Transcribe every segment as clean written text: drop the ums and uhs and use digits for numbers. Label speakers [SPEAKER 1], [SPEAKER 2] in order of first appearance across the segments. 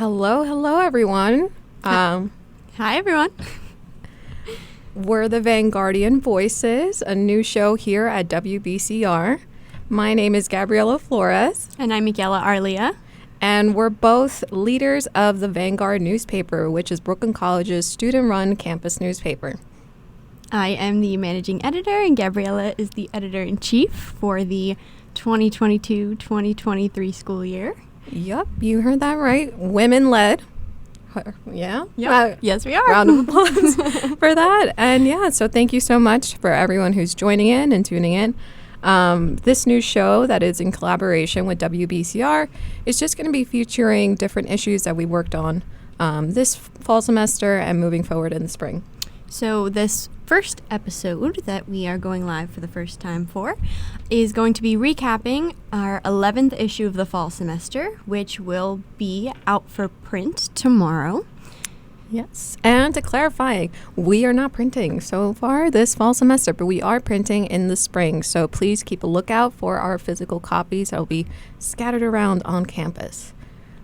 [SPEAKER 1] Hello, everyone.
[SPEAKER 2] Hi, everyone.
[SPEAKER 1] We're the Vanguardian Voices, a new show here at WBCR. My name is Gabriela Flores.
[SPEAKER 2] And I'm Michela, Arlia.
[SPEAKER 1] And we're both leaders of the Vanguard newspaper, which is Brooklyn College's student-run campus newspaper.
[SPEAKER 2] I am the managing editor, and Gabriela is the editor-in-chief for the 2022-2023 school year.
[SPEAKER 1] Yep, you heard that right. Women-led. Yeah?
[SPEAKER 2] Yep. Yes, we are.
[SPEAKER 1] Round of applause for that. And yeah, so thank you so much for everyone who's joining in and tuning in. This new show that is in collaboration with WBCR is just going to be featuring different issues that we worked on this fall semester and moving forward in the spring.
[SPEAKER 2] So this first episode that we are going live for the first time for is going to be recapping our 11th issue of the fall semester, which will be out for print tomorrow.
[SPEAKER 1] Yes. And to clarify, we are not printing so far this fall semester, but we are printing in the spring. So please keep a lookout for our physical copies that will be scattered around on campus.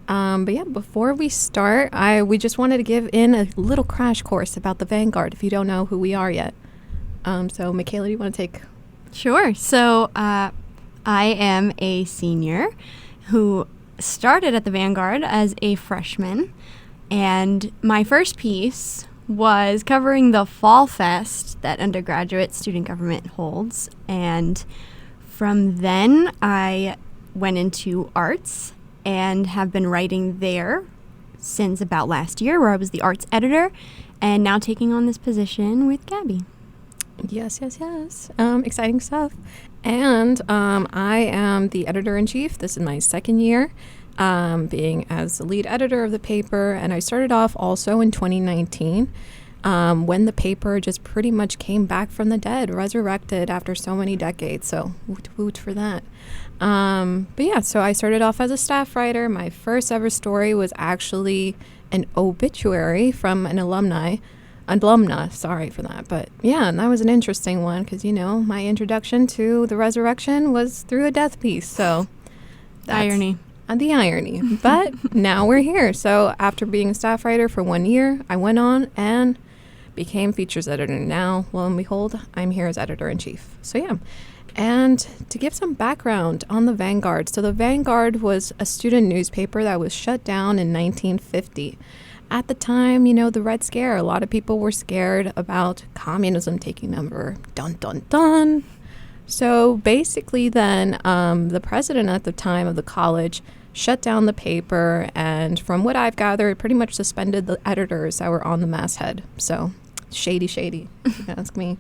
[SPEAKER 1] But yeah, before we start, we just wanted to give in a little crash course about the Vanguard if you don't know who we are yet. So Michela, do you want to take?
[SPEAKER 2] Sure. So I am a senior who started at the Vanguard as a freshman. And my first piece was covering the Fall Fest that undergraduate student government holds. And from then, I went into arts and have been writing there since about last year, where I was the arts editor, and now taking on this position with Gabby.
[SPEAKER 1] Yes. Exciting stuff. And I am the editor-in-chief. This is my second year. Being as the lead editor of the paper, and I started off also in 2019 when the paper just pretty much came back from the dead, resurrected after so many decades, so woot for that. But yeah, so I started off as a staff writer. My first ever story was actually an obituary from an alumna, sorry for that, but yeah, and that was an interesting one because, you know, my introduction to the resurrection was through a death piece, so
[SPEAKER 2] Irony.
[SPEAKER 1] The irony. But now we're here. So after being a staff writer for 1 year, I went on and became features editor. Now, lo and behold, I'm here as editor-in-chief. So yeah. And to give some background on the Vanguard. So the Vanguard was a student newspaper that was shut down in 1950. At the time, you know, the Red Scare, a lot of people were scared about communism taking over. Dun, dun, dun. So basically then the president at the time of the college shut down the paper, and from what I've gathered, pretty much suspended the editors that were on the masthead. So shady, if you ask me.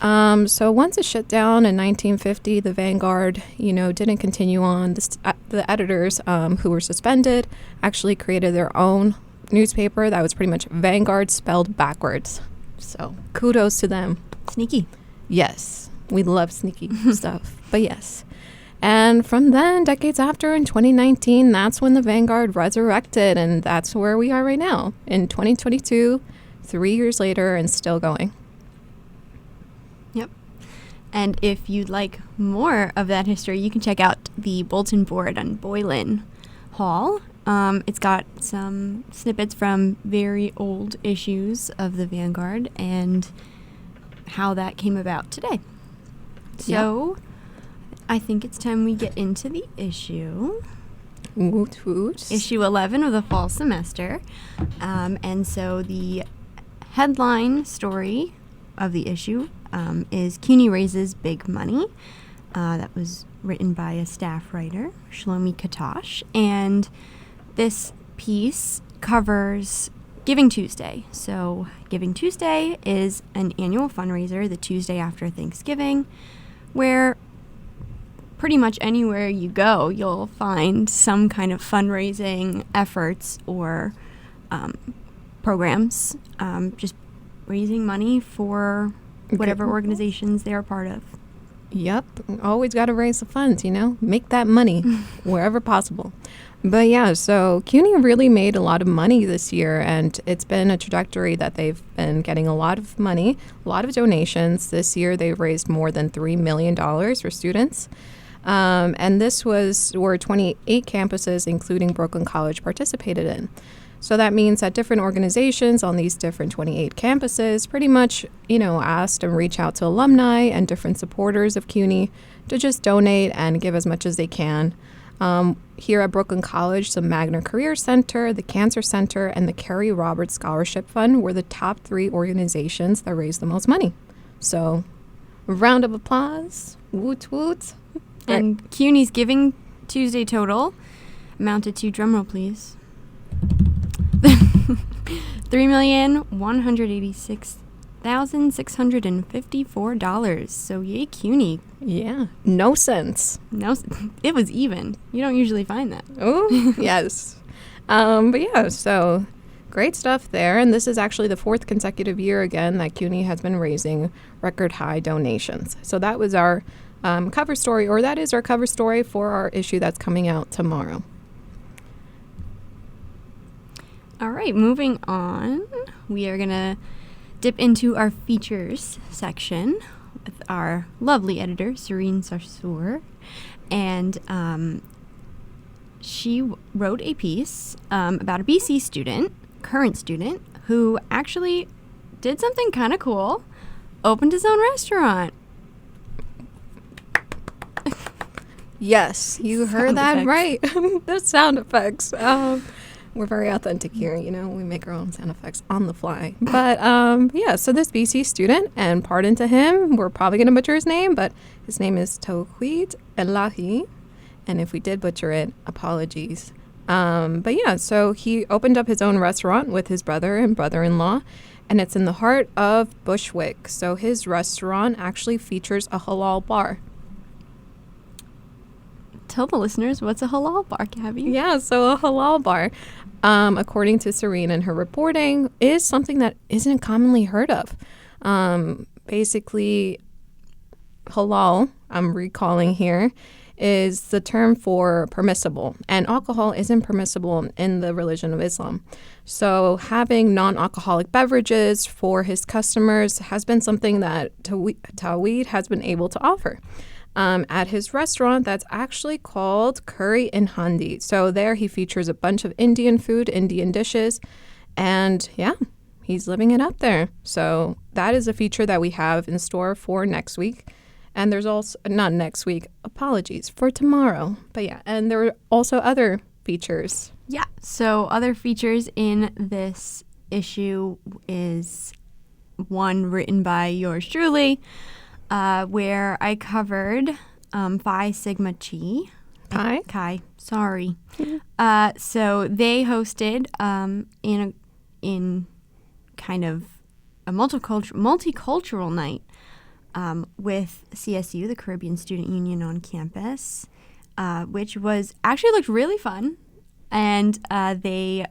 [SPEAKER 1] So once it shut down in 1950, the Vanguard, you know, didn't continue on. The editors who were suspended actually created their own newspaper that was pretty much Vanguard spelled backwards. So kudos to them.
[SPEAKER 2] Sneaky.
[SPEAKER 1] Yes. We love sneaky stuff, but yes. And from then, decades after, in 2019, that's when the Vanguard resurrected, and that's where we are right now, in 2022, 3 years later, and still going.
[SPEAKER 2] Yep. And if you'd like more of that history, you can check out the bulletin board on Boylan Hall. It's got some snippets from very old issues of the Vanguard and how that came about today. So, yep. I think it's time we get into the issue.
[SPEAKER 1] Woot woot.
[SPEAKER 2] Issue 11 of the fall semester. And so the headline story of the issue is CUNY Raises Big Money. That was written by a staff writer, Shlomi Katosh. And this piece covers Giving Tuesday. So Giving Tuesday is an annual fundraiser the Tuesday after Thanksgiving, where pretty much anywhere you go, you'll find some kind of fundraising efforts or programs, just raising money for whatever organizations they're a part of.
[SPEAKER 1] Yep. Always got to raise the funds, you know, make that money wherever possible. But yeah, so CUNY really made a lot of money this year, and it's been a trajectory that they've been getting a lot of money, a lot of donations. This year they've raised more than $3 million for students. And this was where 28 campuses, including Brooklyn College, participated in. So that means that different organizations on these different 28 campuses pretty much, asked and reach out to alumni and different supporters of CUNY to just donate and give as much as they can. Here at Brooklyn College, the Magna Career Center, the Cancer Center, and the Kerry Roberts Scholarship Fund were the top 3 organizations that raised the most money. So, a round of applause. Woot woot.
[SPEAKER 2] And CUNY's Giving Tuesday total amounted to, drumroll please, $3,186,654. So yay, CUNY.
[SPEAKER 1] Yeah, no cents.
[SPEAKER 2] No, it was even. You don't usually find that.
[SPEAKER 1] Oh, yes. But yeah, so great stuff there. And this is actually the 4th consecutive year again that CUNY has been raising record high donations. So that was our cover story, or that is our cover story for our issue that's coming out tomorrow.
[SPEAKER 2] All right, moving on. We are going to dip into our features section with our lovely editor, Serene Sarsour. And she wrote a piece about a BC student, current student, who actually did something kind of cool, opened his own restaurant.
[SPEAKER 1] Yes, you heard that right. The sound effects. We're very authentic here, we make our own sound effects on the fly. But yeah, so this BC student, and pardon to him, we're probably going to butcher his name, but his name is Tawhid Elahi. And if we did butcher it, apologies. But yeah, so he opened up his own restaurant with his brother and brother-in-law, and it's in the heart of Bushwick. So his restaurant actually features a halal bar.
[SPEAKER 2] Tell the listeners, what's a halal bar, Gabby?
[SPEAKER 1] Yeah, so a halal bar, according to Serene and her reporting, is something that isn't commonly heard of. Basically, halal, I'm recalling here, is the term for permissible, and alcohol isn't permissible in the religion of Islam. So having non-alcoholic beverages for his customers has been something that Tawhid has been able to offer. At his restaurant that's actually called Curry in Handi. So there he features a bunch of Indian food, Indian dishes, and yeah, he's living it up there. So that is a feature that we have in store for next week. And there's also, not next week, apologies, for tomorrow. But yeah, and there are also other features.
[SPEAKER 2] Yeah, so other features in this issue is one written by yours truly, where I covered Phi Sigma Chi. Sorry. So they hosted in kind of a multicultural night with CSU, the Caribbean Student Union on campus, which looked really fun. And they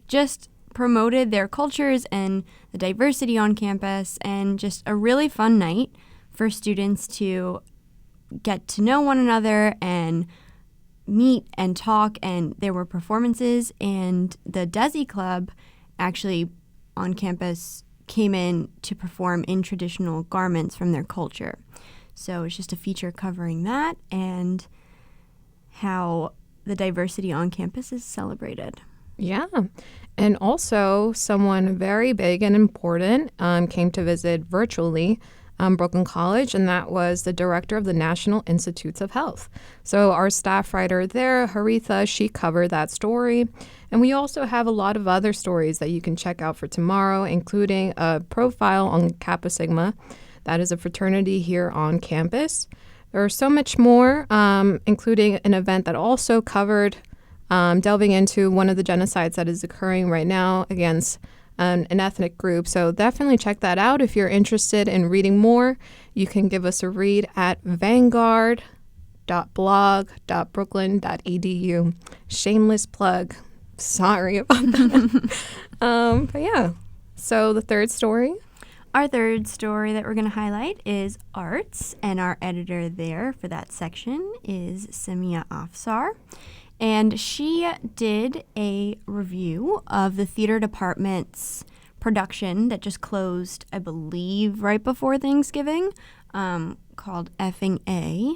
[SPEAKER 2] just promoted their cultures and the diversity on campus, and just a really fun night for students to get to know one another and meet and talk. And there were performances, and the Desi Club actually on campus came in to perform in traditional garments from their culture. So it's just a feature covering that and how the diversity on campus is celebrated.
[SPEAKER 1] Yeah. And also someone very big and important came to visit virtually Brooklyn College, and that was the director of the National Institutes of Health. So our staff writer there, Haritha, she covered that story. And we also have a lot of other stories that you can check out for tomorrow, including a profile on Kappa Sigma. That is a fraternity here on campus. There's so much more, including an event that also covered delving into one of the genocides that is occurring right now against an ethnic group. So definitely check that out. If you're interested in reading more, you can give us a read at vanguard.blog.brooklyn.edu. Shameless plug. Sorry about that. But yeah, so the third story.
[SPEAKER 2] Our third story that we're going to highlight is arts, and our editor there for that section is Samia Afsar. And she did a review of the theater department's production that just closed, I believe, right before Thanksgiving, called Effing A.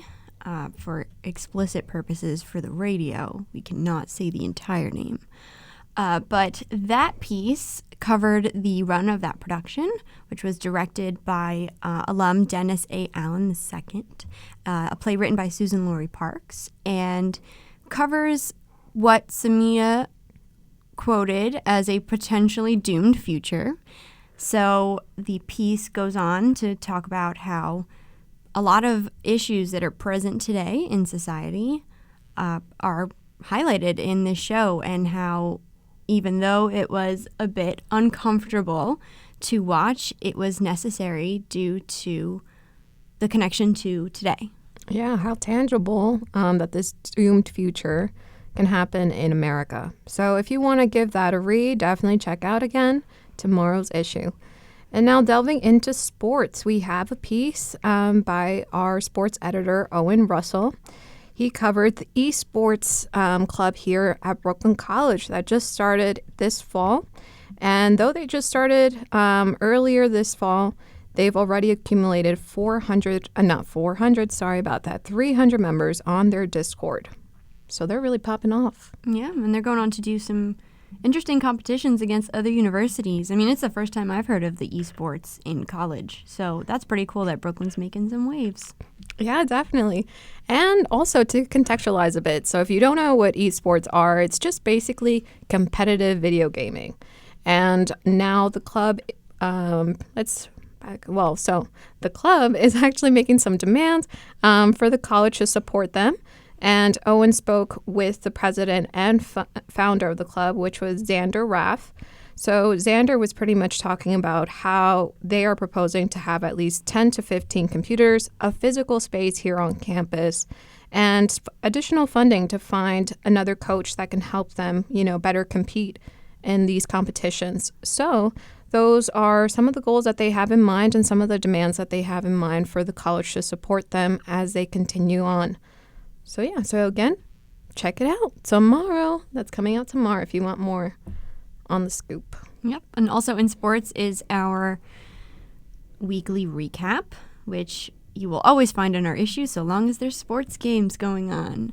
[SPEAKER 2] for explicit purposes for the radio. We cannot say the entire name. But that piece covered the run of that production, which was directed by alum Dennis A. Allen II, a play written by Susan Laurie Parks, and covers what Samia quoted as a potentially doomed future. So the piece goes on to talk about how a lot of issues that are present today in society are highlighted in this show, and how even though it was a bit uncomfortable to watch, it was necessary due to the connection to today.
[SPEAKER 1] Yeah, how tangible that this doomed future can happen in America. So if you want to give that a read, definitely check out again tomorrow's issue. And now delving into sports, we have a piece by our sports editor, Owen Russell. He covered the esports club here at Brooklyn College that just started this fall. And though they just started earlier this fall, they've already accumulated 300 members on their Discord. So they're really popping off.
[SPEAKER 2] Yeah, and they're going on to do some interesting competitions against other universities. I mean, it's the first time I've heard of the esports in college. So that's pretty cool that Brooklyn's making some waves.
[SPEAKER 1] Yeah, definitely. And also to contextualize a bit, so if you don't know what esports are, it's just basically competitive video gaming. And now the club, the club is actually making some demands for the college to support them. And Owen spoke with the president and founder of the club, which was Xander Raff. So Xander was pretty much talking about how they are proposing to have at least 10 to 15 computers, a physical space here on campus, and additional funding to find another coach that can help them, better compete in these competitions. So those are some of the goals that they have in mind and some of the demands that they have in mind for the college to support them as they continue on. So again, check it out tomorrow. That's coming out tomorrow if you want more on the scoop.
[SPEAKER 2] Yep. And also in sports is our weekly recap, which you will always find in our issue so long as there's sports games going on.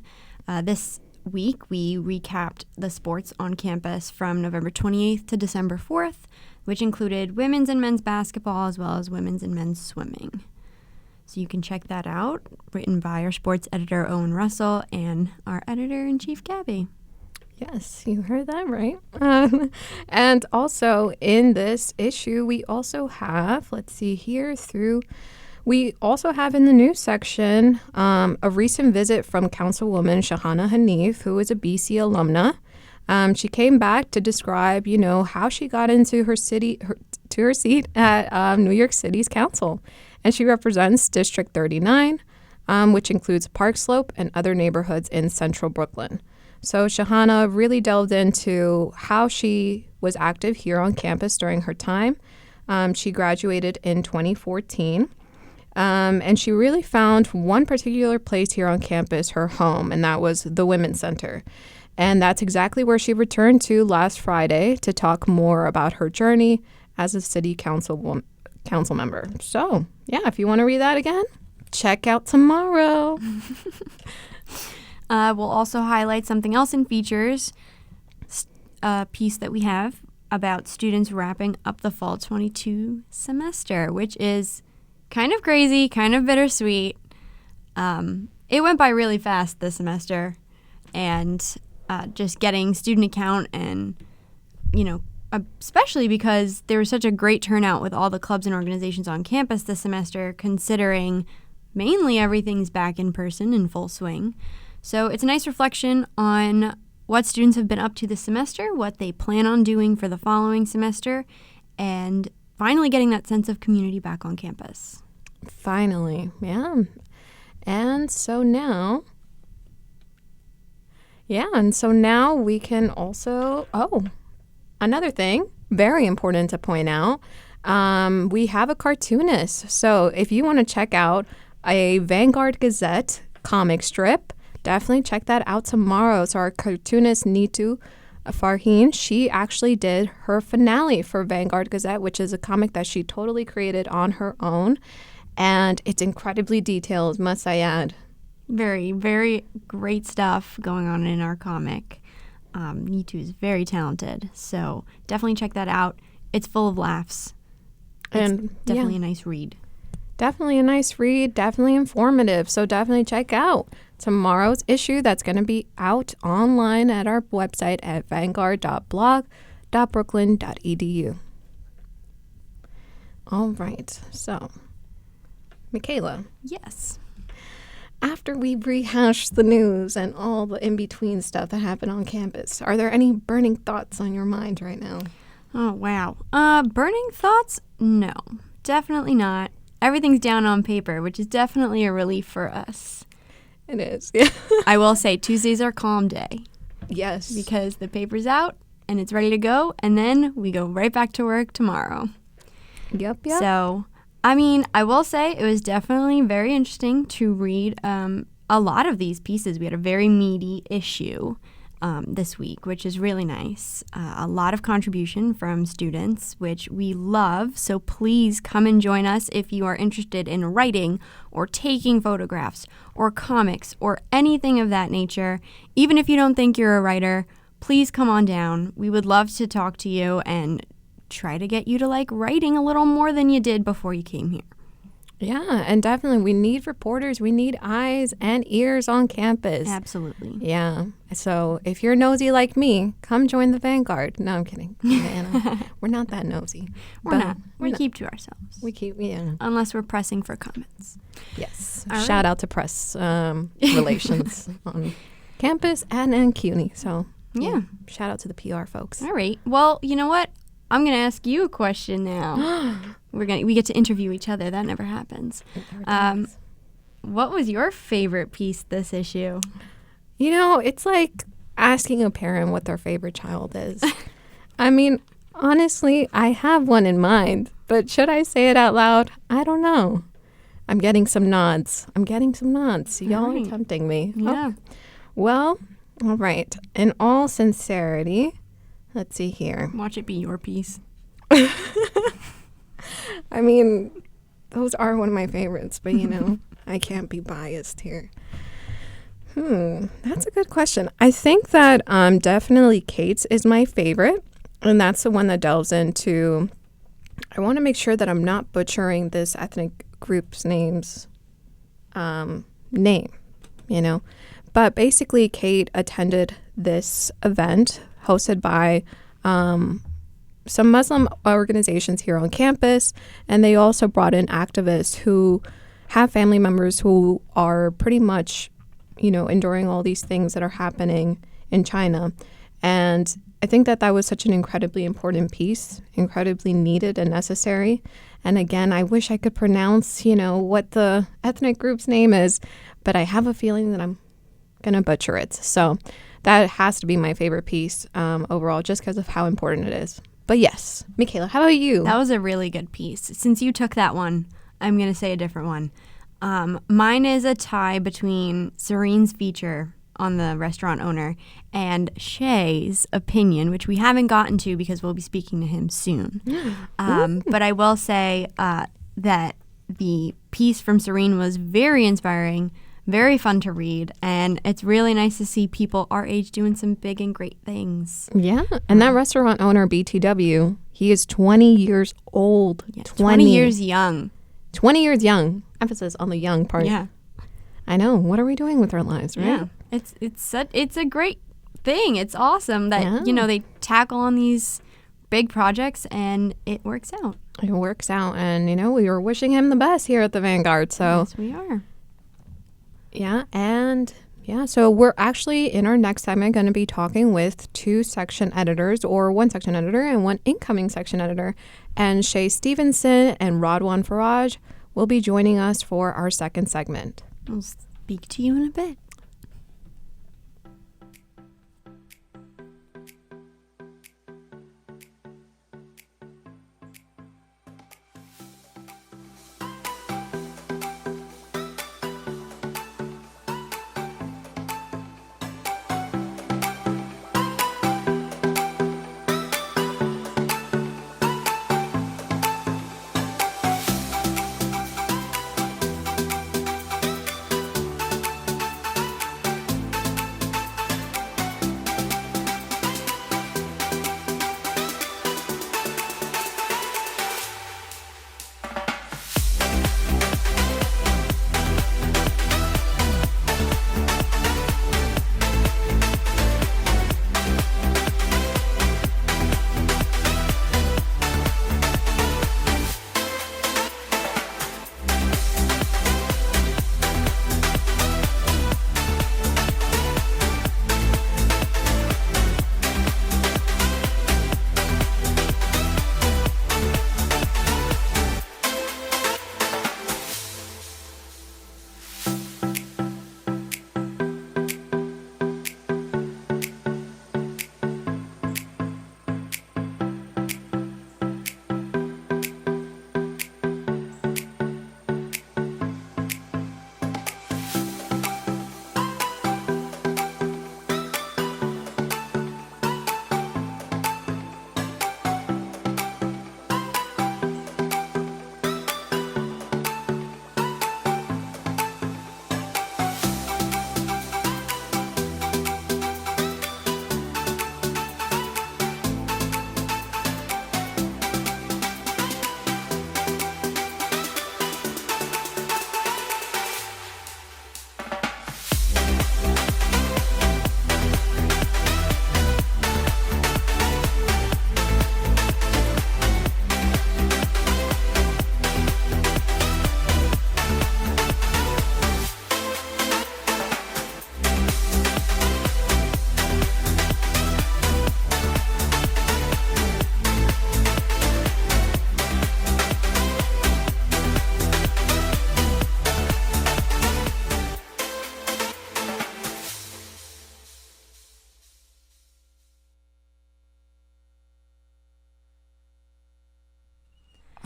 [SPEAKER 2] This week, we recapped the sports on campus from November 28th to December 4th, which included women's and men's basketball as well as women's and men's swimming. So you can check that out, written by our sports editor, Owen Russell, and our editor-in-chief, Gabby.
[SPEAKER 1] Yes, you heard that right. And also in this issue, we also have, we also have in the news section a recent visit from Councilwoman Shahana Hanif, who is a BC alumna. She came back to describe, how she got into her seat at New York City's council. And she represents District 39, which includes Park Slope and other neighborhoods in central Brooklyn. So Shahana really delved into how she was active here on campus during her time. She graduated in 2014. And she really found one particular place here on campus her home, and that was the Women's Center. And that's exactly where she returned to last Friday to talk more about her journey as a city council member. So, yeah, if you want to read that again, check out tomorrow.
[SPEAKER 2] We'll also highlight something else in features, a piece that we have about students wrapping up the fall 22 semester, which is kind of crazy, kind of bittersweet. It went by really fast this semester, and just getting student account and, especially because there was such a great turnout with all the clubs and organizations on campus this semester, considering mainly everything's back in person in full swing. So it's a nice reflection on what students have been up to this semester, what they plan on doing for the following semester, and finally getting that sense of community back on campus.
[SPEAKER 1] Finally, yeah. And so now we can also, another thing, very important to point out, we have a cartoonist. So if you want to check out a Vanguard Gazette comic strip, definitely check that out tomorrow. So our cartoonist, Neetu Farheen, she actually did her finale for Vanguard Gazette, which is a comic that she totally created on her own. And it's incredibly detailed, must I add.
[SPEAKER 2] Very, very great stuff going on in our comic. Nitu is very talented, so definitely check that out. It's full of laughs. It's definitely a nice read.
[SPEAKER 1] Definitely a nice read, definitely informative, so definitely check out tomorrow's issue that's going to be out online at our website at vanguard.blog.brooklyn.edu. All right, so, Michela.
[SPEAKER 2] Yes.
[SPEAKER 1] After we rehash the news and all the in-between stuff that happened on campus, are there any burning thoughts on your mind right now?
[SPEAKER 2] Oh, wow. Burning thoughts? No, definitely not. Everything's down on paper, which is definitely a relief for us.
[SPEAKER 1] It is, yeah.
[SPEAKER 2] I will say Tuesdays are calm day.
[SPEAKER 1] Yes.
[SPEAKER 2] Because the paper's out and it's ready to go, and then we go right back to work tomorrow.
[SPEAKER 1] Yep.
[SPEAKER 2] So, I mean, I will say it was definitely very interesting to read a lot of these pieces. We had a very meaty issue this week, which is really nice. A lot of contribution from students, which we love. So please come and join us if you are interested in writing or taking photographs or comics or anything of that nature. Even if you don't think you're a writer, please come on down. We would love to talk to you and try to get you to like writing a little more than you did before you came here.
[SPEAKER 1] Yeah, and definitely we need reporters. We need eyes and ears on campus.
[SPEAKER 2] Absolutely.
[SPEAKER 1] Yeah. So if you're nosy like me, come join the Vanguard. No, I'm kidding. We're not that nosy.
[SPEAKER 2] We're not. We keep to ourselves.
[SPEAKER 1] We keep, yeah.
[SPEAKER 2] Unless we're pressing for comments.
[SPEAKER 1] Yes.
[SPEAKER 2] All
[SPEAKER 1] Shout
[SPEAKER 2] right.
[SPEAKER 1] out to press relations on campus and in CUNY. So
[SPEAKER 2] Yeah.
[SPEAKER 1] Shout out to the PR folks.
[SPEAKER 2] All right. Well, you know what? I'm going to ask you a question now. We get to interview each other. That never happens. What was your favorite piece this issue?
[SPEAKER 1] You know, it's like asking a parent what their favorite child is. I mean, honestly, I have one in mind, but should I say it out loud? I don't know. I'm getting some nods. Y'all
[SPEAKER 2] right.
[SPEAKER 1] are tempting me.
[SPEAKER 2] Yeah.
[SPEAKER 1] Oh. Well, all right. In all sincerity, let's see here.
[SPEAKER 2] Watch it be your piece.
[SPEAKER 1] I mean, those are one of my favorites, but you know, I can't be biased here. That's a good question. I think that definitely Kate's is my favorite, and that's the one that delves into, I want to make sure that I'm not butchering this ethnic group's name, you know. But basically, Kate attended this event hosted by some Muslim organizations here on campus, and they also brought in activists who have family members who are pretty much, you know, enduring all these things that are happening in China. And I think that was such an incredibly important piece, incredibly needed and necessary. And again, I wish I could pronounce, you know, what the ethnic group's name is, but I have a feeling that I'm going to butcher it. So that has to be my favorite piece overall, just because of how important it is. But yes, Michela, how about you?
[SPEAKER 2] That was a really good piece. Since you took that one, I'm going to say a different one. Mine is a tie between Serene's feature on the restaurant owner and Shea's opinion, which we haven't gotten to because we'll be speaking to him soon. But I will say that the piece from Serene was very inspiring, very fun to read, and it's really nice to see people our age doing some big and great things.
[SPEAKER 1] Yeah, and that restaurant owner, BTW, he is 20 years old.
[SPEAKER 2] Yeah, 20 years young.
[SPEAKER 1] 20 years young. Emphasis on the young part.
[SPEAKER 2] Yeah.
[SPEAKER 1] I know. What are we doing with our lives, right?
[SPEAKER 2] Yeah. It's a great thing. It's awesome that, you know, they tackle on these big projects and it works out.
[SPEAKER 1] It works out. And, you know, we were wishing him the best here at the Vanguard. So
[SPEAKER 2] yes, we are.
[SPEAKER 1] Yeah. And yeah, so we're actually in our next segment going to be talking with two section editors, or one section editor and one incoming section editor. And Shea Stevenson and Radwan Farraj will be joining us for our second segment.
[SPEAKER 2] I'll speak to you in a bit.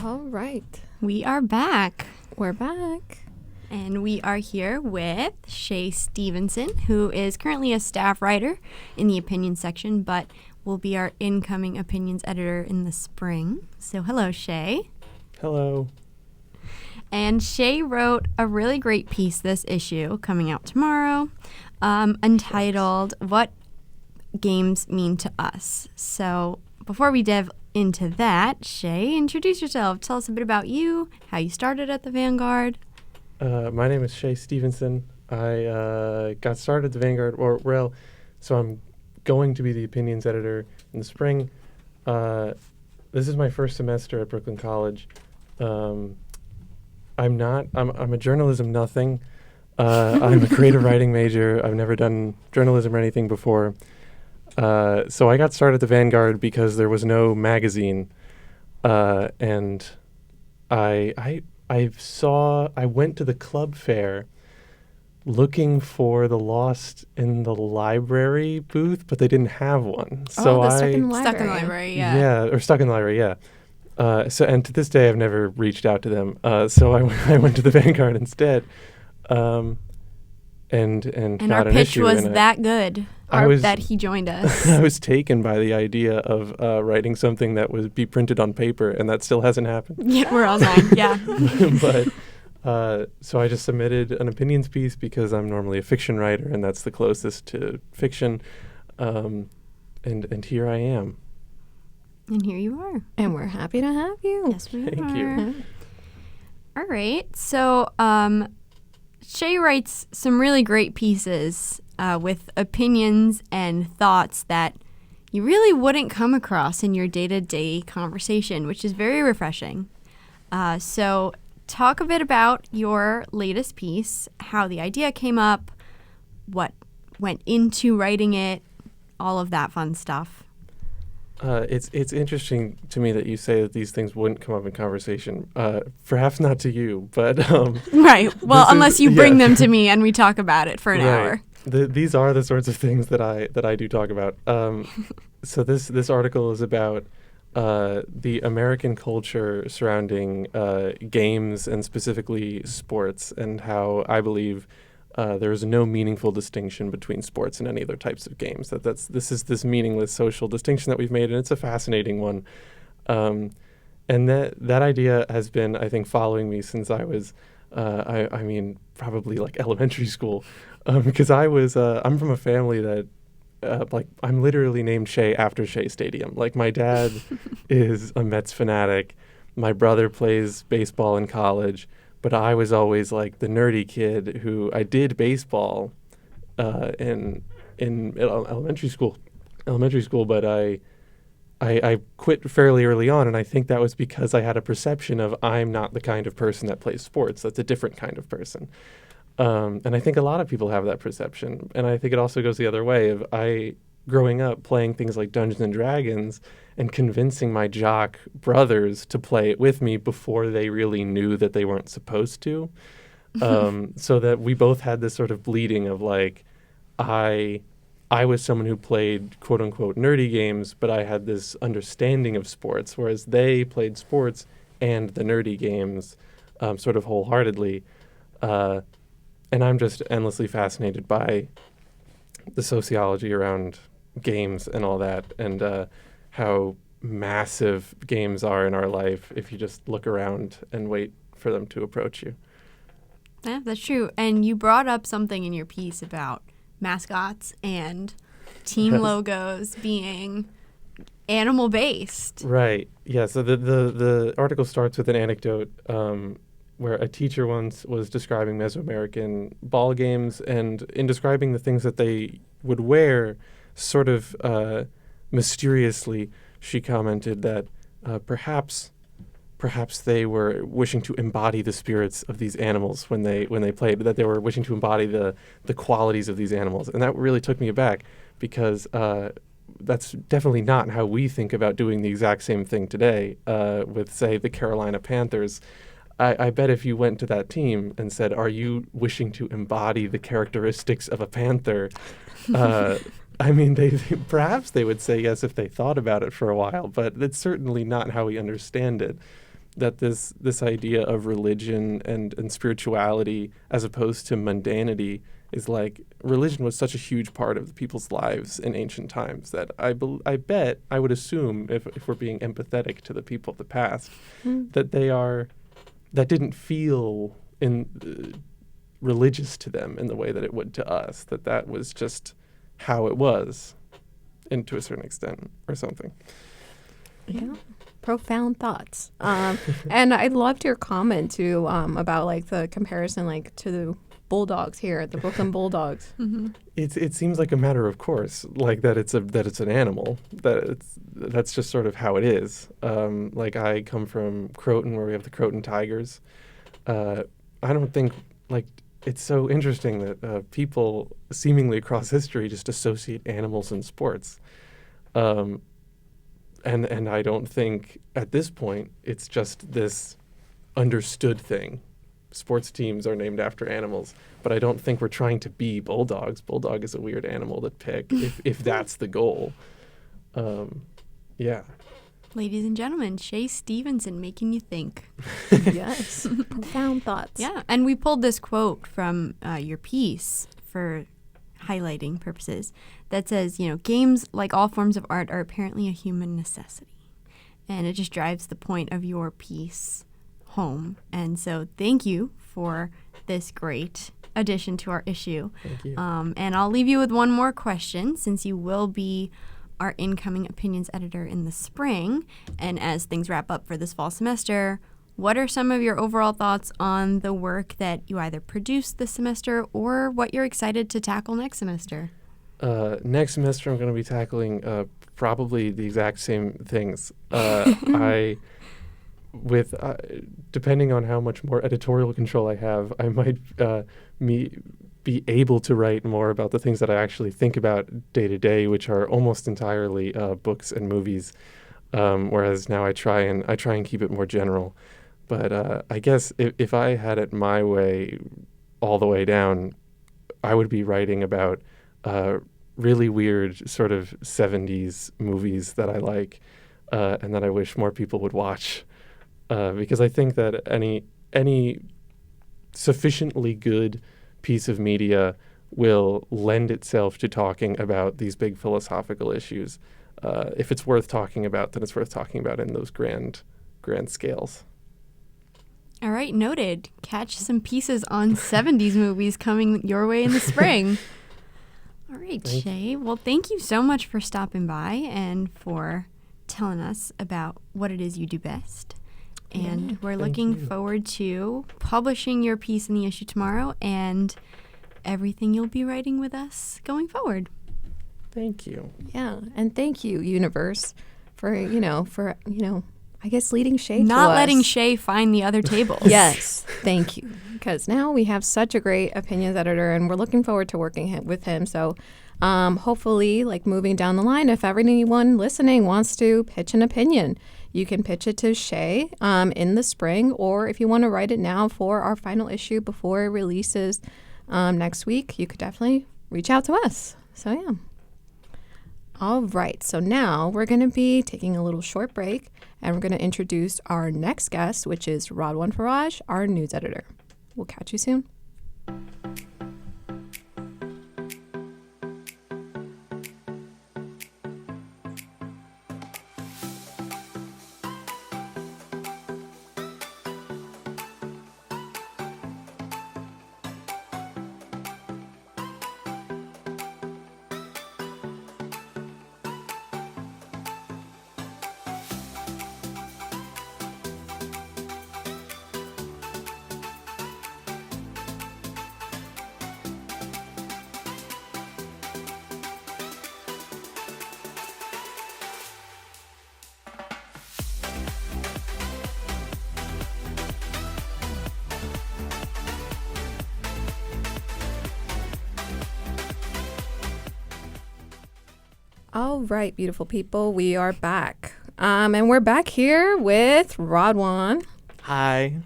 [SPEAKER 1] All right.
[SPEAKER 2] We are back.
[SPEAKER 1] We're back.
[SPEAKER 2] And we are here with Shea Stevenson, who is currently a staff writer in the opinions section, but will be our incoming opinions editor in the spring. So hello, Shea.
[SPEAKER 3] Hello.
[SPEAKER 2] And Shea wrote a really great piece this issue coming out tomorrow, entitled What Games Mean to Us. So before we dive into that, Shea, introduce yourself. Tell us a bit about you, how you started at the Vanguard.
[SPEAKER 3] My name is Shea Stevenson. I got started at the Vanguard, so I'm going to be the opinions editor in the spring. This is my first semester at Brooklyn College. I'm a journalism nothing. I'm a creative writing major. I've never done journalism or anything before. So I got started at the Vanguard because there was no magazine. And I went to the club fair looking for the Lost in the Library booth, but they didn't have one. So
[SPEAKER 1] Stuck in the Library.
[SPEAKER 2] Stuck in the Library, yeah.
[SPEAKER 3] Yeah, or Stuck in the Library, yeah. And to this day, I've never reached out to them. So I went to the Vanguard instead, and
[SPEAKER 2] And
[SPEAKER 3] got
[SPEAKER 2] our
[SPEAKER 3] an
[SPEAKER 2] pitch
[SPEAKER 3] issue.
[SPEAKER 2] was
[SPEAKER 3] and
[SPEAKER 2] that good, that he joined us.
[SPEAKER 3] I was taken by the idea of writing something that would be printed on paper, and that still hasn't happened.
[SPEAKER 2] Yeah, we're online, yeah.
[SPEAKER 3] But so I just submitted an opinions piece because I'm normally a fiction writer, and that's the closest to fiction. And here I am.
[SPEAKER 2] And here you are.
[SPEAKER 1] And we're happy to have you.
[SPEAKER 2] Yes, we
[SPEAKER 3] Thank
[SPEAKER 2] are.
[SPEAKER 3] you.
[SPEAKER 2] All right. So Shea writes some really great pieces with opinions and thoughts that you really wouldn't come across in your day-to-day conversation, which is very refreshing. So talk a bit about your latest piece, how the idea came up, what went into writing it, all of that fun stuff.
[SPEAKER 3] It's interesting to me that you say that these things wouldn't come up in conversation. Perhaps not to you, but
[SPEAKER 2] right. Well, unless you bring them to me and we talk about it for an hour.
[SPEAKER 3] These are the sorts of things that I do talk about. So this article is about the American culture surrounding games and specifically sports, and how I believe there is no meaningful distinction between sports and any other types of games. This is this meaningless social distinction that we've made, and it's a fascinating one. And that idea has been, I think, following me since I was, probably like elementary school, because I'm from a family that, I'm literally named Shea after Shea Stadium. Like, my dad is a Mets fanatic. My brother plays baseball in college. But I was always like the nerdy kid who I did baseball in elementary school, but I quit fairly early on, and I think that was because I had a perception of I'm not the kind of person that plays sports. That's a different kind of person. And I think a lot of people have that perception. And I think it also goes the other way of growing up playing things like Dungeons and Dragons and convincing my jock brothers to play it with me before they really knew that they weren't supposed to. So that we both had this sort of bleeding of like, I was someone who played quote unquote nerdy games, but I had this understanding of sports, whereas they played sports and the nerdy games sort of wholeheartedly. And I'm just endlessly fascinated by the sociology around games and all that, and how massive games are in our life if you just look around and wait for them to approach you.
[SPEAKER 2] Yeah, that's true. And you brought up something in your piece about mascots and team logos being animal-based.
[SPEAKER 3] Right. Yeah. So the article starts with an anecdote where a teacher once was describing Mesoamerican ball games, and in describing the things that they would wear, sort of mysteriously, she commented that perhaps they were wishing to embody the spirits of these animals when they played, that they were wishing to embody the qualities of these animals. And that really took me aback, because that's definitely not how we think about doing the exact same thing today with, say, the Carolina Panthers. I bet if you went to that team and said, are you wishing to embody the characteristics of a panther? Perhaps they would say yes if they thought about it for a while, but it's certainly not how we understand it. that this idea of religion and spirituality as opposed to mundanity is like religion was such a huge part of people's lives in ancient times that I would assume if we're being empathetic to the people of the past that that didn't feel religious to them in the way that it would to us, that was just how it was, and to a certain extent or something.
[SPEAKER 1] Yeah. Profound thoughts. And I loved your comment too about like the comparison like to the Bulldogs here, the Brooklyn Bulldogs.
[SPEAKER 2] Mm-hmm.
[SPEAKER 3] It seems like a matter of course, like that it's an animal, that's just sort of how it is. Like I come from Croton, where we have the Croton Tigers. I don't think like it's so interesting that people seemingly across history just associate animals and sports. And I don't think at this point it's just this understood thing. Sports teams are named after animals, but I don't think we're trying to be bulldogs. Bulldog is a weird animal to pick if that's the goal. Yeah.
[SPEAKER 2] Ladies and gentlemen, Shea Stevenson making you think.
[SPEAKER 1] Yes. Profound thoughts.
[SPEAKER 2] Yeah, and we pulled this quote from your piece for highlighting purposes that says, games, like all forms of art, are apparently a human necessity. And it just drives the point of your piece home. And so thank you for this great addition to our issue.
[SPEAKER 3] Thank you.
[SPEAKER 2] And I'll leave you with one more question, since you will be our incoming opinions editor in the spring. And as things wrap up for this fall semester, what are some of your overall thoughts on the work that you either produced this semester or what you're excited to tackle next semester?
[SPEAKER 3] Next semester, I'm going to be tackling probably the exact same things. Depending on how much more editorial control I have, I might be able to write more about the things that I actually think about day to day, which are almost entirely books and movies. Whereas now I try and keep it more general. But I guess if I had it my way, all the way down, I would be writing about really weird sort of 70s movies that I like and that I wish more people would watch. Because I think that any sufficiently good piece of media will lend itself to talking about these big philosophical issues. If it's worth talking about, then it's worth talking about in those grand scales.
[SPEAKER 2] All right, noted. Catch some pieces on 70s movies coming your way in the spring. All right, Shea. Well, thank you so much for stopping by and for telling us about what it is you do best. And we're looking forward to publishing your piece in the issue tomorrow and everything you'll be writing with us going forward.
[SPEAKER 3] Thank you.
[SPEAKER 1] Yeah, and thank you, universe, for I guess leading Shea to us.
[SPEAKER 2] Not letting Shea find the other tables.
[SPEAKER 1] Yes, thank you. Because now we have such a great opinions editor, and we're looking forward to working with him. So hopefully, like moving down the line, if anyone listening wants to pitch an opinion, you can pitch it to Shea in the spring, or if you want to write it now for our final issue before it releases next week, you could definitely reach out to us. So, yeah. All right. So now we're going to be taking a little short break, and we're going to introduce our next guest, which is Radwan Farraj, our news editor. We'll catch you soon. All right, beautiful people, we are back. And we're back here with Radwan.
[SPEAKER 4] Hi.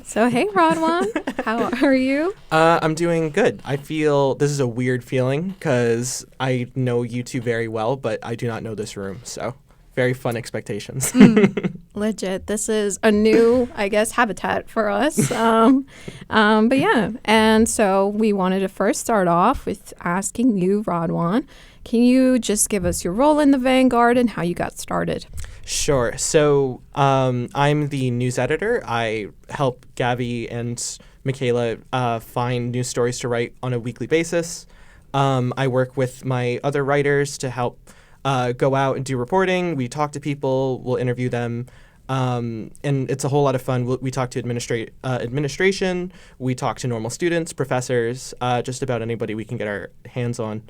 [SPEAKER 1] So, hey, Radwan, how are you?
[SPEAKER 4] I'm doing good. I feel this is a weird feeling because I know you two very well, but I do not know this room. So, very fun expectations.
[SPEAKER 1] Legit. This is a new, I guess, habitat for us. But yeah, and so we wanted to first start off with asking you, Radwan, can you just give us your role in the Vanguard and how you got started?
[SPEAKER 4] Sure. So I'm the news editor. I help Gabby and Michela find news stories to write on a weekly basis. I work with my other writers to help go out and do reporting. We talk to people. We'll interview them. And it's a whole lot of fun. We talk to administration. We talk to normal students, professors, just about anybody we can get our hands on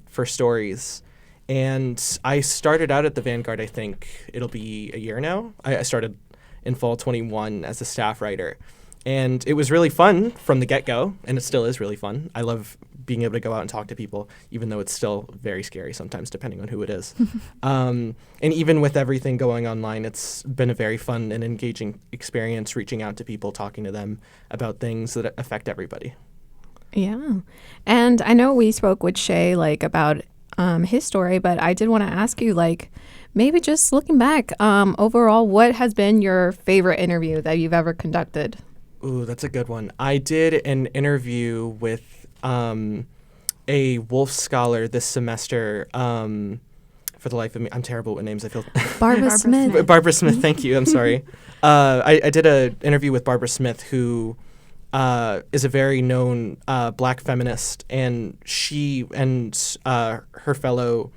[SPEAKER 4] for stories. And I started out at the Vanguard, I think it'll be a year now. I started in fall 21 as a staff writer. And it was really fun from the get-go, and it still is really fun. I love being able to go out and talk to people, even though it's still very scary sometimes, depending on who it is. And even with everything going online, it's been a very fun and engaging experience reaching out to people, talking to them about things that affect everybody.
[SPEAKER 1] Yeah. And I know we spoke with Shea, about his story, but I did want to ask you, maybe just looking back, overall, what has been your favorite interview that you've ever conducted?
[SPEAKER 4] Ooh, that's a good one. I did an interview with a Wolf scholar this semester. For the life of me, I'm terrible with names. I feel
[SPEAKER 1] Barbara Smith.
[SPEAKER 4] Barbara Smith, thank you. I'm sorry. I did an interview with Barbara Smith, who is a very known black feminist, and she and her fellow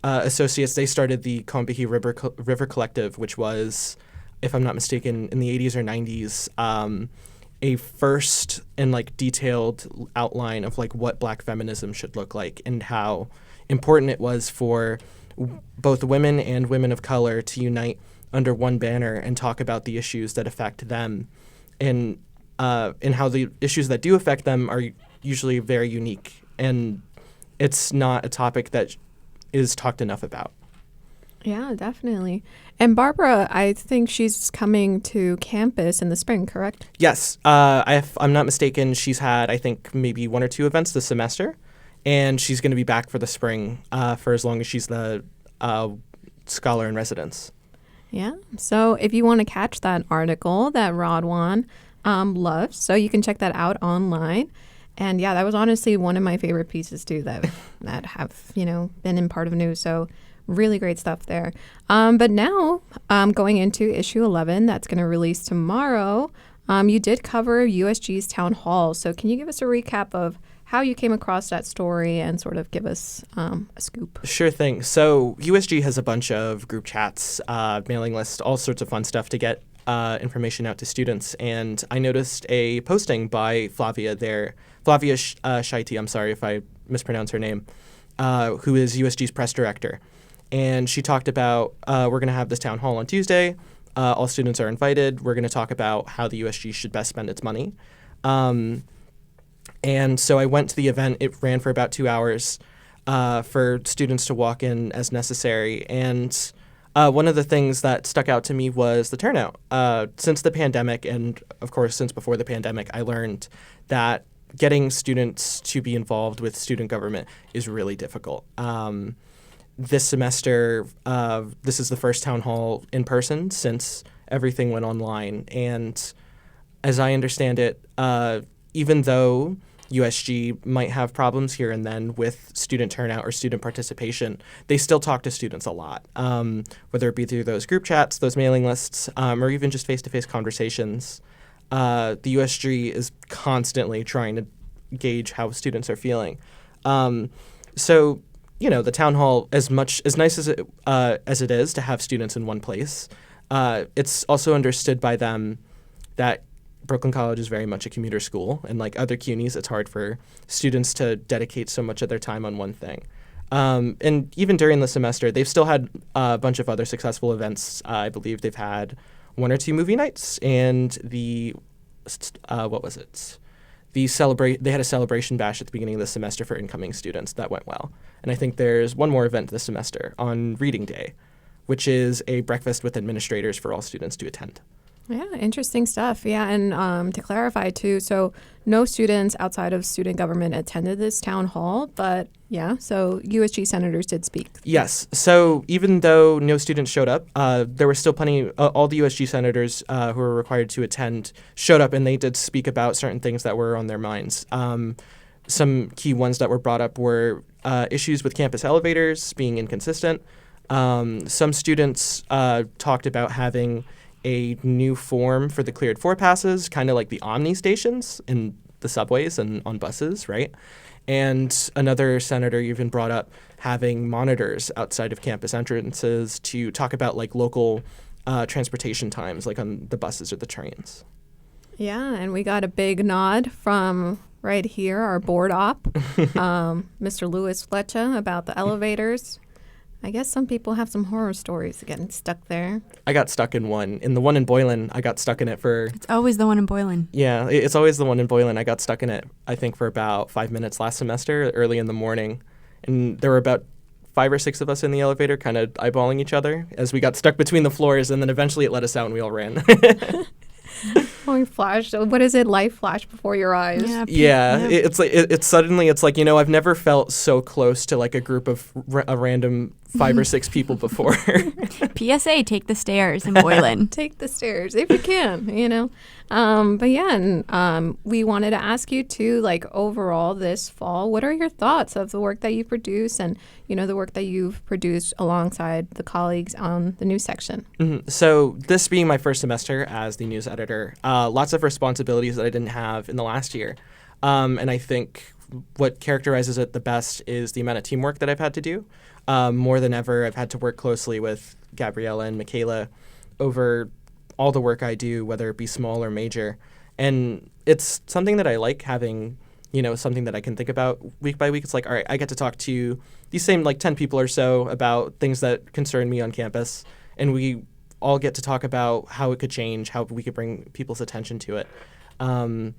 [SPEAKER 4] associates, they started the Combahee River Collective, which was, if I'm not mistaken, in the 80s or 90s, a first and detailed outline of what black feminism should look like and how important it was for both women and women of color to unite under one banner and talk about the issues that affect them, and how the issues that do affect them are usually very unique, and it's not a topic that is talked enough about.
[SPEAKER 1] Yeah, definitely. And Barbara, I think she's coming to campus in the spring, correct?
[SPEAKER 4] Yes. If I'm not mistaken, she's had, I think, maybe 1 or 2 events this semester, and she's going to be back for the spring for as long as she's the scholar in residence.
[SPEAKER 1] Yeah. So if you want to catch that article that Radwan loved, so you can check that out online. And yeah, that was honestly one of my favorite pieces too that have, been in part of news. So really great stuff there. But now going into issue 11, that's going to release tomorrow, you did cover USG's town hall. So can you give us a recap of how you came across that story and sort of give us a scoop?
[SPEAKER 4] Sure thing. So USG has a bunch of group chats, mailing lists, all sorts of fun stuff to get information out to students. And I noticed a posting by Flavia Shaiti, I'm sorry if I mispronounce her name, who is USG's press director. And she talked about, we're going to have this town hall on Tuesday. All students are invited. We're going to talk about how the USG should best spend its money. And so I went to the event. It ran for about 2 hours for students to walk in as necessary. And one of the things that stuck out to me was the turnout. Since the pandemic, and of course since before the pandemic, I learned that getting students to be involved with student government is really difficult. This semester, this is the first town hall in person since everything went online. And as I understand it, even though USG might have problems here and then with student turnout or student participation, they still talk to students a lot, whether it be through those group chats, those mailing lists, or even just face-to-face conversations. The USG is constantly trying to gauge how students are feeling. So, the town hall, as nice as it is to have students in one place, it's also understood by them that Brooklyn College is very much a commuter school, and like other CUNYs, it's hard for students to dedicate so much of their time on one thing. And even during the semester, they've still had a bunch of other successful events. I believe they've had 1 or 2 movie nights, and they had a celebration bash at the beginning of the semester for incoming students. That went well. And I think there's one more event this semester on Reading Day, which is a breakfast with administrators for all students to attend.
[SPEAKER 1] Yeah, interesting stuff. Yeah, and to clarify too, so no students outside of student government attended this town hall, but yeah, so USG senators did speak.
[SPEAKER 4] Yes. So even though no students showed up, there were still plenty. All the USG senators who were required to attend showed up, and they did speak about certain things that were on their minds. Some key ones that were brought up were issues with campus elevators being inconsistent. Some students talked about having a new form for the cleared for passes, kind of like the Omni stations in the subways and on buses, right? And another senator even brought up having monitors outside of campus entrances to talk about like local transportation times, like on the buses or the trains.
[SPEAKER 1] Yeah, and we got a big nod from right here, our board op, Mr. Luis Flecha, about the elevators. I guess some people have some horror stories of getting stuck there.
[SPEAKER 4] I got stuck in one. In the one in Boylan, I got stuck in it for...
[SPEAKER 2] It's always the one in Boylan.
[SPEAKER 4] Yeah, it's always the one in Boylan. I got stuck in it, I think, for about 5 minutes last semester, early in the morning. And there were about 5 or 6 of us in the elevator kind of eyeballing each other as we got stuck between the floors, and then eventually it let us out and we all ran.
[SPEAKER 1] Oh, flashed. What is it? Life flashed before your eyes.
[SPEAKER 4] Yeah. It's like it's suddenly it's like, you know, I've never felt so close to like a group of a random 5 or 6 people before.
[SPEAKER 2] PSA: take the stairs in Boylan.
[SPEAKER 1] Take the stairs if you can, you know. But yeah, and we wanted to ask you too, like overall this fall, what are your thoughts of the work that you produce and, you know, the work that you've produced alongside the colleagues on the news section?
[SPEAKER 4] Mm-hmm. So this being my first semester as the news editor, lots of responsibilities that I didn't have in the last year. And I think what characterizes it the best is the amount of teamwork that I've had to do. More than ever, I've had to work closely with Gabriela and Michela over all the work I do, whether it be small or major. And it's something that I like having, you know, something that I can think about week by week. It's like, all right, I get to talk to these same like 10 people or so about things that concern me on campus. And we all get to talk about how it could change, how we could bring people's attention to it. And,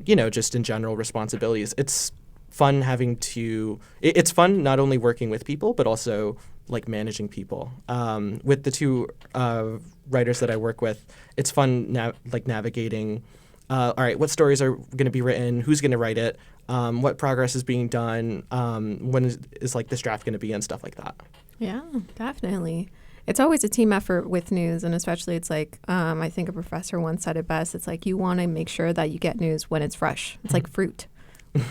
[SPEAKER 4] you know, just in general responsibilities. It's fun having to, it's fun not only working with people, but also like managing people. With the 2 writers that I work with, it's fun navigating, all right, what stories are going to be written, who's going to write it, what progress is being done, when is like this draft going to be, and stuff like that.
[SPEAKER 1] Yeah, definitely. It's always a team effort with news, and especially it's like, I think a professor once said it best, it's like you want to make sure that you get news when it's fresh. It's like fruit.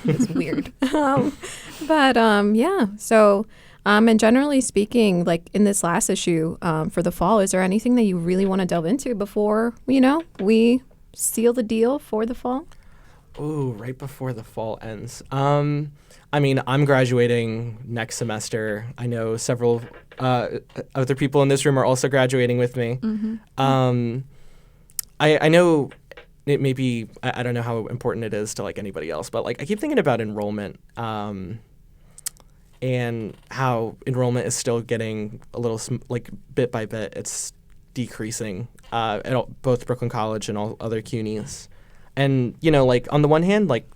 [SPEAKER 1] It's weird. Yeah, so... and generally speaking, like in this last issue for the fall, is there anything that you really want to delve into before, you know, we seal the deal for the fall?
[SPEAKER 4] Ooh, right before the fall ends. I mean, I'm graduating next semester. I know several other people in this room are also graduating with me. Mm-hmm. I know it may be, I don't know how important it is to like anybody else, but like I keep thinking about enrollment. And how enrollment is still getting a little, like, bit by bit, it's decreasing at both Brooklyn College and all other CUNYs. And, you know, like, on the one hand, like,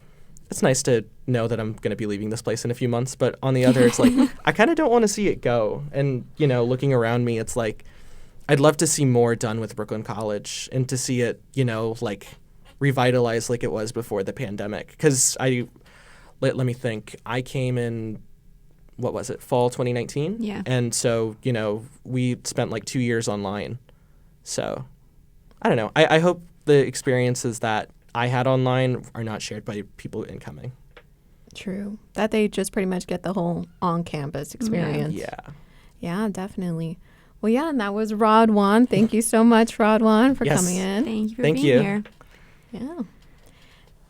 [SPEAKER 4] it's nice to know that I'm going to be leaving this place in a few months. But on the other, it's like, I kind of don't want to see it go. And, you know, looking around me, it's like, I'd love to see more done with Brooklyn College and to see it, you know, like, revitalized like it was before the pandemic. Because let me think, I came in... what was it, fall 2019?
[SPEAKER 2] Yeah.
[SPEAKER 4] And so, you know, we spent like 2 years online. So, I don't know. I hope the experiences that I had online are not shared by people incoming.
[SPEAKER 1] True. That they just pretty much get the whole on-campus experience.
[SPEAKER 4] Yeah.
[SPEAKER 1] Yeah, definitely. Well, yeah, and that was Radwan. Thank you so much, Radwan, for coming in.
[SPEAKER 2] Thank you for being here.
[SPEAKER 1] Yeah.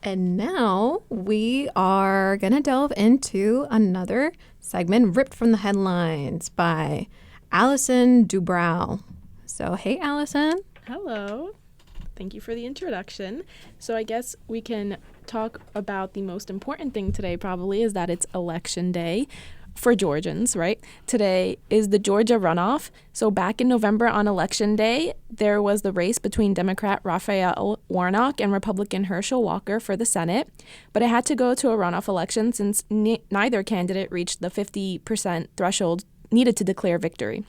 [SPEAKER 1] And now we are going to delve into another segment ripped from the headlines by Allison Dubrow. So, hey, Allison.
[SPEAKER 5] Hello. Thank you for the introduction. So I guess we can talk about the most important thing today probably is that it's election day for Georgians, right? Today is the Georgia runoff. So back in November on Election Day, there was the race between Democrat Raphael Warnock and Republican Herschel Walker for the Senate. But it had to go to a runoff election since neither candidate reached the 50% threshold needed to declare victory.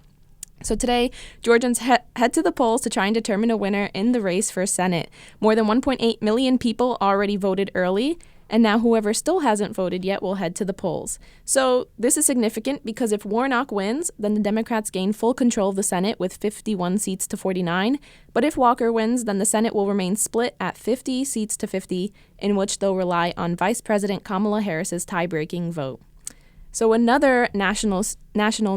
[SPEAKER 5] So today, Georgians head to the polls to try and determine a winner in the race for Senate. More than 1.8 million people already voted early, and now whoever still hasn't voted yet will head to the polls. So this is significant because if Warnock wins, then the Democrats gain full control of the Senate with 51 seats to 49. But if Walker wins, then the Senate will remain split at 50 seats to 50, in which they'll rely on Vice President Kamala Harris's tie-breaking vote. So another national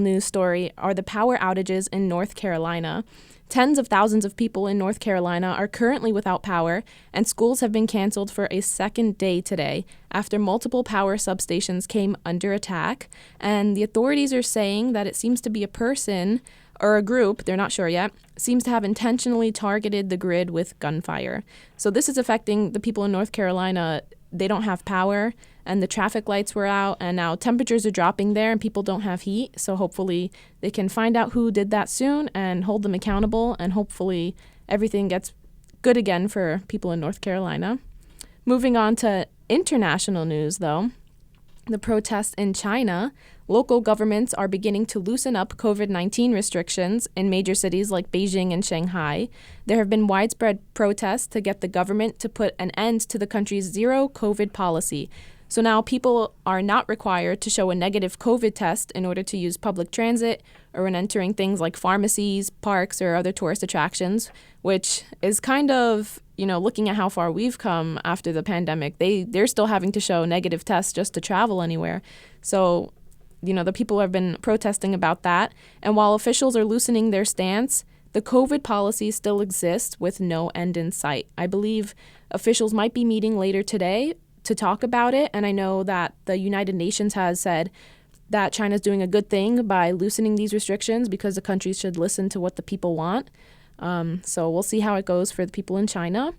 [SPEAKER 5] news story are the power outages in North Carolina. Tens of thousands of people in North Carolina are currently without power, and schools have been canceled for a second day today after multiple power substations came under attack. And the authorities are saying that it seems to be a person or a group, they're not sure yet, seems to have intentionally targeted the grid with gunfire. So this is affecting the people in North Carolina. They don't have power, and the traffic lights were out, and now temperatures are dropping there and people don't have heat. So hopefully they can find out who did that soon and hold them accountable, and hopefully everything gets good again for people in North Carolina. Moving on to international news, though. The protests in China, local governments are beginning to loosen up COVID-19 restrictions in major cities like Beijing and Shanghai. There have been widespread protests to get the government to put an end to the country's zero COVID policy. So now people are not required to show a negative COVID test in order to use public transit or when entering things like pharmacies, parks, or other tourist attractions, which is kind of, looking at how far we've come after the pandemic. They're still having to show negative tests just to travel anywhere. So, the people have been protesting about that. And while officials are loosening their stance, the COVID policy still exists with no end in sight. I believe officials might be meeting later today to talk about it. And I know that the United Nations has said that China's doing a good thing by loosening these restrictions because the countries should listen to what the people want. So we'll see how it goes for the people in China.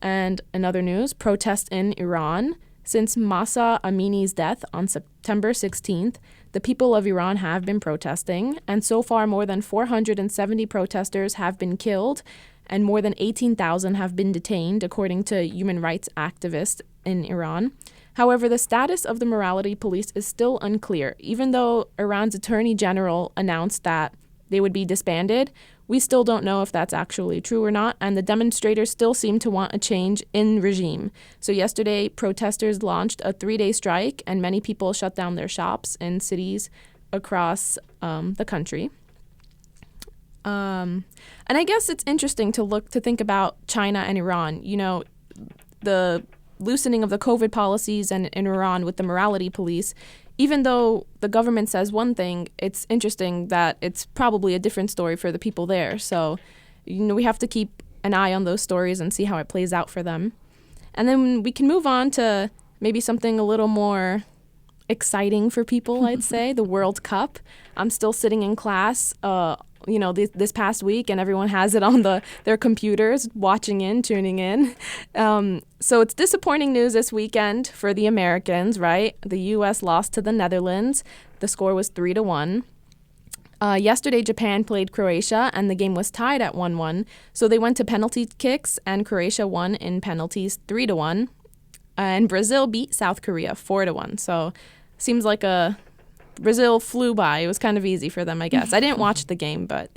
[SPEAKER 5] And in other news, protests in Iran. Since Mahsa Amini's death on September 16th, the people of Iran have been protesting, and so far more than 470 protesters have been killed, and more than 18,000 have been detained, according to human rights activists in Iran. However, the status of the morality police is still unclear. Even though Iran's attorney general announced that they would be disbanded, we still don't know if that's actually true or not, and the demonstrators still seem to want a change in regime. So yesterday, protesters launched a 3-day strike, and many people shut down their shops in cities across the country. And I guess it's interesting to think about China and Iran. The loosening of the COVID policies and in Iran with the morality police. Even though the government says one thing, it's interesting that it's probably a different story for the people there. So, we have to keep an eye on those stories and see how it plays out for them. And then we can move on to maybe something a little more exciting for people, I'd say, the World Cup. I'm still sitting in class, this past week, and everyone has it on their computers, tuning in. So it's disappointing news this weekend for the Americans, right? The U.S. lost to the Netherlands. The score was 3-1. Yesterday, Japan played Croatia, and the game was tied at 1-1. So they went to penalty kicks, and Croatia won in penalties 3-1. And Brazil beat South Korea 4-1. So seems like Brazil flew by. It was kind of easy for them, I guess. I didn't watch the game, but...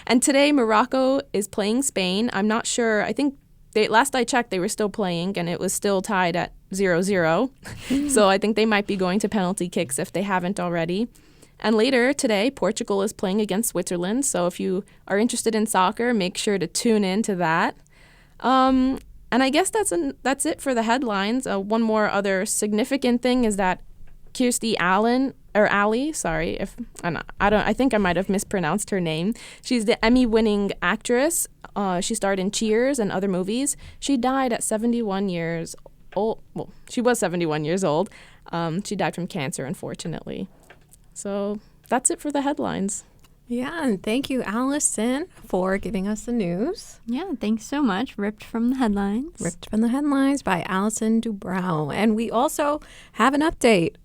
[SPEAKER 5] And today, Morocco is playing Spain. I'm not sure. I think last I checked, they were still playing, and it was still tied at 0-0. So I think they might be going to penalty kicks if they haven't already. And later today, Portugal is playing against Switzerland. So if you are interested in soccer, make sure to tune in to that. And I guess that's it for the headlines. One more other significant thing is that Kirstie Alley, sorry, I think I might have mispronounced her name. She's the Emmy-winning actress. She starred in Cheers and other movies. She died at 71 years old. Well, she was 71 years old. She died from cancer, unfortunately. So that's it for the headlines.
[SPEAKER 1] Yeah, and thank you, Allison, for giving us the news.
[SPEAKER 2] Yeah, thanks so much. Ripped from the headlines.
[SPEAKER 1] Ripped from the headlines by Allison Dubrow. And we also have an update.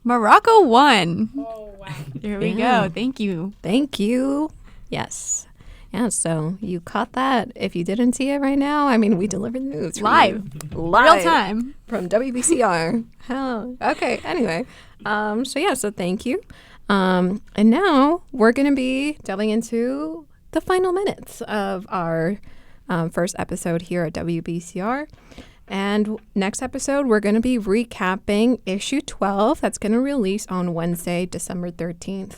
[SPEAKER 2] Morocco won.
[SPEAKER 5] Oh, wow.
[SPEAKER 2] There we go. Thank you.
[SPEAKER 1] Thank you. Yes. Yeah, so you caught that. If you didn't see it right now, I mean, we delivered the news for
[SPEAKER 2] Live.
[SPEAKER 1] you. Live.
[SPEAKER 2] Real time.
[SPEAKER 1] From WBCR. Hell. Okay, anyway. So thank you. And now we're going to be delving into the final minutes of our first episode here at WBCR. And next episode, we're going to be recapping issue 12. That's going to release on Wednesday, December 13th.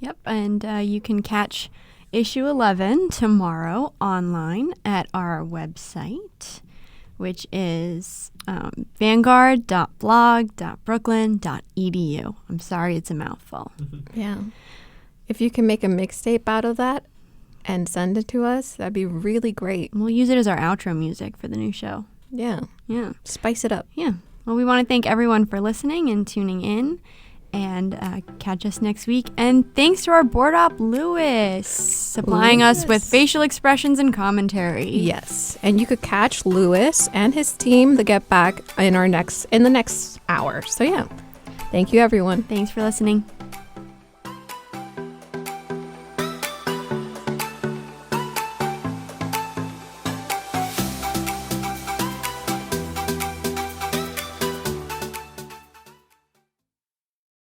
[SPEAKER 2] Yep, and you can catch issue 11 tomorrow online at our website, which is vanguard.blog.brooklyn.edu. I'm sorry, it's a mouthful.
[SPEAKER 1] Yeah. If you can make a mixtape out of that and send it to us, that'd be really great.
[SPEAKER 2] We'll use it as our outro music for the new show.
[SPEAKER 1] Yeah.
[SPEAKER 2] Yeah.
[SPEAKER 1] Spice it up.
[SPEAKER 2] Yeah. Well, we want to thank everyone for listening and tuning in, and catch us next week. And thanks to our board op, Luis, supplying us with facial expressions and commentary.
[SPEAKER 1] Yes. And you could catch Luis and his team, the Get Back, in the next hour. So yeah. Thank you, everyone.
[SPEAKER 2] Thanks for listening.